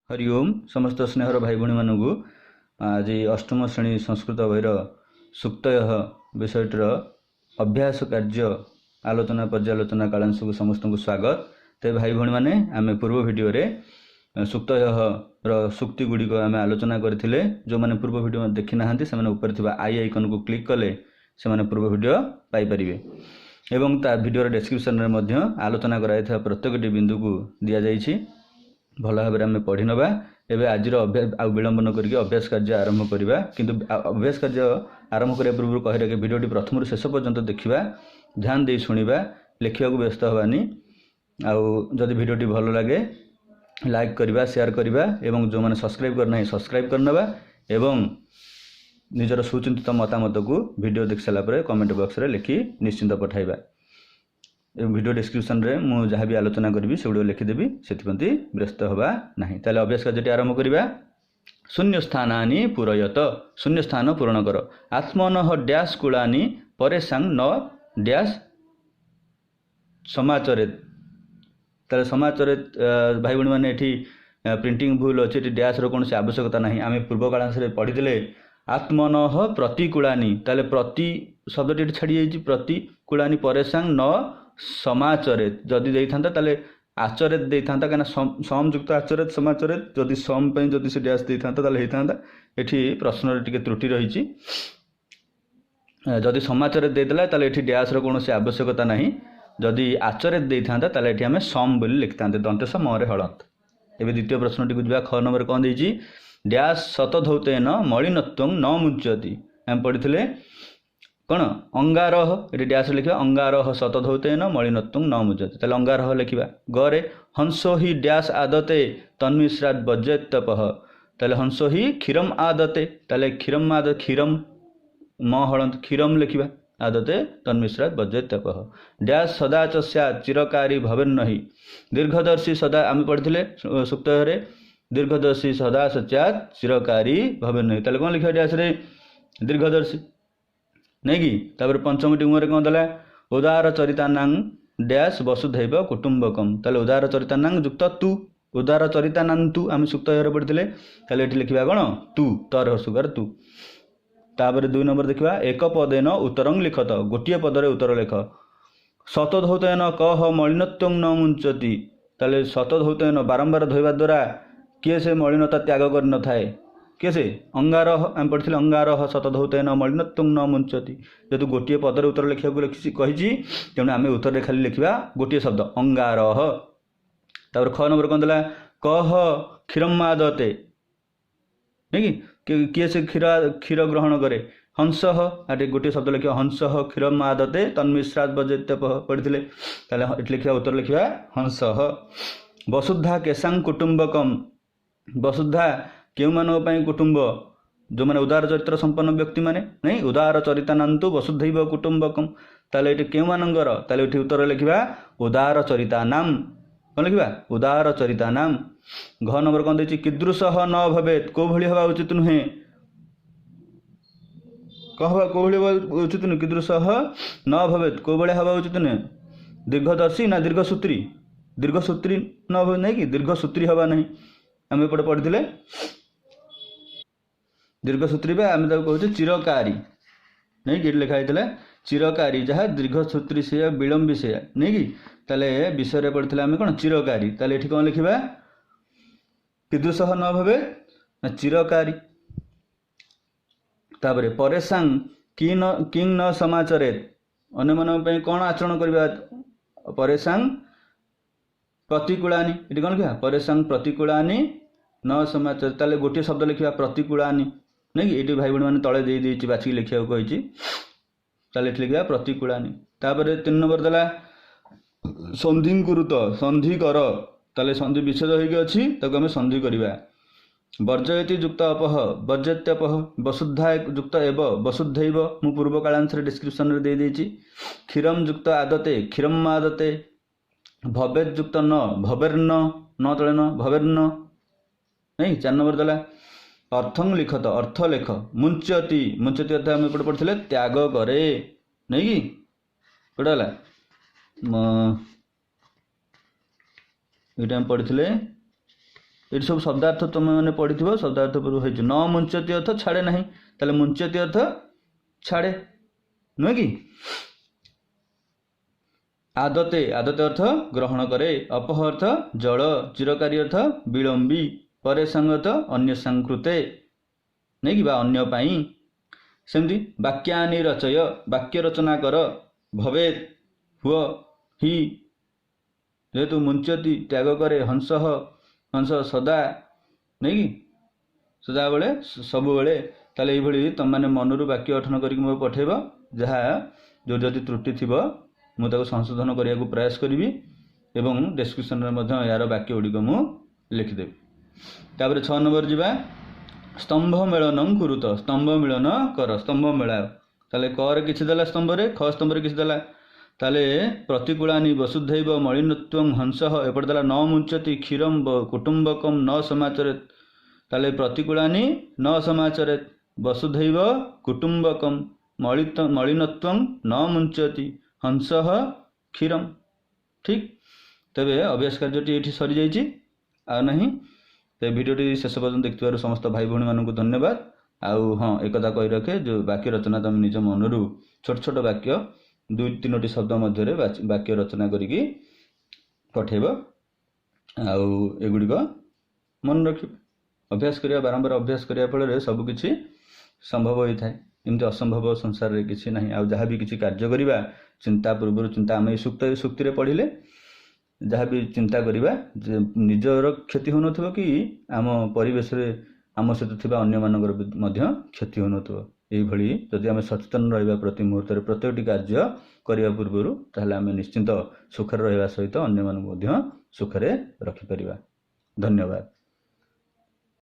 हरिओम समस्त स्नेहर भाई भणी मानू आज अष्टम श्रेणी संस्कृत बहिर सुक्तय विषयटर अभ्यास कार्य आलोचना पर्यालोचना कालांश को समस्त को स्वागत। ते भाई भणी माने आमे पूर्व वीडियो रे सुक्तय सुक्ति गुड़ी को आमे आलोचना करथिले। जो माने पूर्व वीडियो देखि नाहंती से माने ऊपर थिबा आई आइकन को क्लिक कले से माने पूर्व वीडियो पाई परिबे एवं ता वीडियो रे डिस्क्रिप्शन रे मध्य आलोचना कराइथा प्रत्येक बिंदु को दिया जाइछि। भल भाव में पढ़ी नवा एवं आज विलंब न करके अभ्यास कार्य आरंभ करवा। किंतु अभ्यास कार्य आरंभ करने पूर्व कही रखे वीडियो प्रथम शेष पर्यंत देखा, ध्यान दे शुणा, लिखा व्यस्त हवानी। आदि वीडियो भल लगे लाइक करवा, शेयर करवा एवं जो मैंने सब्सक्राइब करना सब्सक्राइब करनवा एवं निजर सुचिंतित मतामत को वीडियो देख सारापर कमेंट बॉक्स रे लिखि निश्चिंत पठाइबा। वीडियो डिस्क्रिप्शन रे मु जहाँ भी आलोचना करी से लिखिदेवी से व्यस्त हवा नहीं। ताले अभ्यास कार्य आरंभ करवा। शून्य स्थानानि पूरयत, शून्य स्थान पूरण कर। आत्मन डैश कुलानि परेशान न डैश समाचरेत। ताले समाचरेत भाई भणी मैंने ये प्रिंटिंग भूल अच्छे, डैश रो कौन आवश्यकता नहीं। आम पूर्व कालांश पढ़ी आत्मन प्रतिकूलानि, ताले प्रति शब्द छाड़ी जाइए प्रतिकूलानि परेशान न समाचरेत। जदि देइथांता ताले आचरेत देइथांता, कना समयुक्त आचरेत समाचरेत। जदि सम पई जदि से डैश देइथांता ताले हेइथांता। एठी प्रश्न रे टिके त्रुटि रहिछि। जदि समाचरेत देइतला ताले एठी डैश रो कोनोसी आवश्यकता नाही। जदि आचरेत देइथांता ताले एठी हमें सम बोली लिखतांते दंतेस म रे हलंत। एबे द्वितीय प्रश्न टिकु जिबा। ख नंबर कोन देइछि, डैश शतधौतेन मलिनत्वं न मुच्यति। हम पढिथिले कौन अंगारह, ये डैश लिखा अंगारह शतधौतेन मलिनत्वं न मुच्यते। ताले अंगारह लिखा। गरे हंसो ही डैश आदते तन्मिश्रात् वज्रेत्यपः। ताले हंसो ही क्षीरम आदते, ताले क्षीरम आदते क्षीरम म हलंत क्षीरम लिखा आदते तन्मिश्रात् वज्रेत्यपः। डैश सदा च स्यात् चिरकारी भवेन्नहि। दीर्घदर्शी सदा आम पढ़िथिले सुक्तय दीर्घदर्शी सदा स्यात् चिरकारी भवेन्नहि। ताले कौन लिखा डैश रे दीर्घदर्शी नहीं कि। तापर पंचम टिमर कौन दला उदार चरितानां डैश वसुधैव कुटुंबकम। ताले उदार चरितानां युक्त तु, उदार चरितानां तु आम सुक्त पढ़िथिले। ताले एठी लिखिबा कोन तु, तर सुगर तु। तापर 2 नंबर देखिबा एक पदेन उत्तरं लिखत, गोटिए पदरे उत्तर लिख। शतधौतेन कह मलिनत्वं न मुंचति। ताले शतधौतेन बारंबार धोइबा द्वारा किए से मलिनता त्याग कर न थाए। किए से अंगारह आम पढ़ी अंगारह शतधौतेन मलिनत्वं न मुंचति। जेतु गोटे पदर उत्तर लिखा कही तेणु आम उत्तर खाली लिखा गोटे शब्द अंगारह। तापर ख नंबर कौन देला कह क्षीरम आदते, नहीं कि किए से क्षीर ग्रहण करे। हंस आटे गोटे शब्द लिखा हंस क्षीरम आदते तन्मिश्रात् वज्रेत्यपः पढ़ी। ताले लिखा उत्तर लिखा हंस। वसुधा केशां कुटुंबकम। वसुधा क्यों मानव पाई कुटुंब, जो मैंने उदार चरित्र संपन्न व्यक्ति माने नहीं। उदार चरितानांतु वसुधैव कुटुंबकम। ताले एठी क्यों मानंगर, ताले एठी उत्तर लिखिबा उदार चरितानाम। कौन लिखिबा उदार चरितानाम। घ नंबर कौन देछि कीदृशः न भवेत, को भली हवा उचित नुहे। कहबा को भली उचित नुहे, कीदृशः न भवेत को भली हवा उचित नुहे। दीर्घदर्शी ना दीर्घसूत्री, दीर्घसूत्री न भवे नहीं कि दीर्घसूत्री हवा नहीं। आम एपटे पढ़िथिले दीर्घसूत्री बा आम कहते चिरकारी, नहीं कि लिखा होता चिरकारी, जहाँ दीर्घसूत्री से विलंबी से नहीं कि। ताले विषय पढ़ते आम कौन चिरकारी। ताले एठी कौन लिखा कीदृशः न भवे ना चिरकारी। तापरे परेशान किंग न समाचरेत, अन्य मान कौन आचरण करवा। परेशान प्रतिकूलानि, ये कौन लिखा परेशान प्रतिकूलानि न समाचार। ताले गोटे शब्द लिखा प्रतिकूलानि, नहीं कि ये भाई भणी मैंने तले दे बाछी लिखा कही। ताले लिखा प्रतिकूलानि। तापर 3 नंबर देला संधि कुरुत, संधि कर। ताले संधि विच्छेद होगी अच्छी ताको आम संधि करवा। वर्जयति युक्त अपह वर्जत्यपह। वसुधा युक्त एव वसुधैव मु पूर्व कालांश डिस्क्रिप्शन रे दे देछि। क्षीरम युक्त आदते क्षीरम आदते। भवेत युक्त न भवेर्न, न तले न भवेर्न नहीं। 4 नंबर देला अर्थं लिखत, अर्थ लेख। मुंचति, मुंचति अर्थ आम एपटे पढ़िथिले त्याग करे नहीं कि। कोटा है ये पढ़िथिले ये सब शब्दार्थ तुम मैंने पढ़ी शब्दार्थ पूर्व हो न मुंचती अर्थ छाड़े ना ताले मुंचती अर्थ छाड़े नुहे कि आदते आदते अर्थ ग्रहण करे अपह अर्थ जड़ चिरकारी अर्थ विलंबी परे संगत अन्य संकृते नहीं कि अन्य पाई सेमती वाक्यानि रचय वाक्य रचना कर भवेत हुआ ही जेहेतु मुंचती त्याग करे हंस हंस सदा नहीं कि सदा बेले सब बेले ताले ये तुम मैंने मनरू वाक्य गठन करके मुझे पठेब जहाँ जो जदि त्रुटि थी मुझे संशोधन करने को प्रयास करी एवं डिस्क्रिप्शन में यार वाक्य गुड़िक मु लिखिदेवी। तापर 6 नंबर जावा स्तंभ मेलनम कुरुत स्तंभ मिलन कर स्तंभ मेलाओ ताले कर किछि देला स्तंभ रे ख स्तंभ रे किछि देला ताले प्रतिकूलानि वसुधैव मलिनत्वं हंसः एपट देला न मुंचति क्षीरम कुटुंबकम न समाचरेत ताले प्रतिकूलानि न समाचरेत वसुधैव कुटुंबकम मलिनत्वं न मुंचति हंसः क्षीरम। ठीक तेबे अभ्यास कार्यटी एठी सरी जाइछि आ नहीं तो भिडियोटी शेष पर्यटन देखिथार समस्त भाई भौणी मानक धन्यवाद। आउ हाँ एक कथा कही रखे जो वाक्य रचना तुम निज मनरू छोट छोट वाक्य 2-3टी शब्द मध्य वाक्य रचना करिकी पठेब आउ एगुड़िक मन रख अभ्यास करिया बारंबार अभ्यास करिया फल सबकिछि संभव होता है। एमती असंभव संसार रे किछि नहीं आ जहाँ भी किछि कार्य करिबा चिंता पूर्व चिंता आम सुक्ति पढ़िले जहाँ भी चिंता करिबा निजर क्षति हो नथिबो कि आम परिवेश रे आम सहित थिबा अन्य मानकर मध्य क्षति हो नथिबो एई भली जदि आम सचेतन रहिबा प्रति मुहूर्त रे प्रत्येकटी कार्य करिया पूर्व ताहले आम निश्चिंत सुखरे रहिबा सहित अन्य मानक मध्य सुखरे रखि परिबा। धन्यवाद।